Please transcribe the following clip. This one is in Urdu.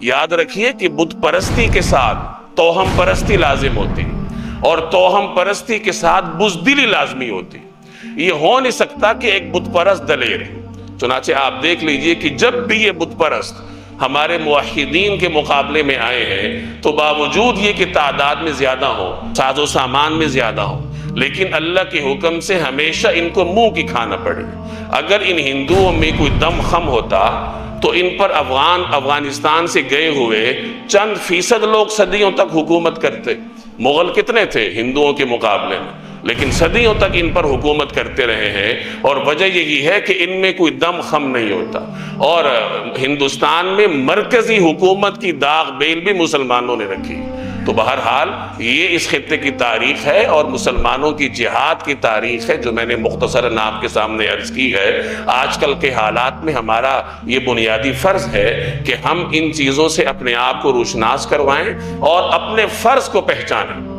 یاد رکھیے کہ بت پرستی کے ساتھ توہم پرستی لازم ہوتی اور توہم پرستی کے ساتھ بزدلی لازمی ہوتی. یہ ہو نہیں سکتا کہ ایک بت پرست دلیر ہے. چنانچہ آپ دیکھ لیجئے کہ جب بھی یہ بت پرست ہمارے موحدین کے مقابلے میں آئے ہیں تو باوجود یہ کہ تعداد میں زیادہ ہو، ساز و سامان میں زیادہ ہو، لیکن اللہ کے حکم سے ہمیشہ ان کو منہ کی کھانا پڑے. اگر ان ہندوؤں میں کوئی دم خم ہوتا تو ان پر افغانستان سے گئے ہوئے چند فیصد لوگ صدیوں تک حکومت کرتے. مغل کتنے تھے ہندوؤں کے مقابلے میں، لیکن صدیوں تک ان پر حکومت کرتے رہے ہیں، اور وجہ یہی ہے کہ ان میں کوئی دم خم نہیں ہوتا. اور ہندوستان میں مرکزی حکومت کی داغ بیل بھی مسلمانوں نے رکھی. تو بہرحال یہ اس خطے کی تاریخ ہے اور مسلمانوں کی جہاد کی تاریخ ہے جو میں نے مختصراً آپ کے سامنے عرض کی ہے. آج کل کے حالات میں ہمارا یہ بنیادی فرض ہے کہ ہم ان چیزوں سے اپنے آپ کو روشناس کروائیں اور اپنے فرض کو پہچانیں.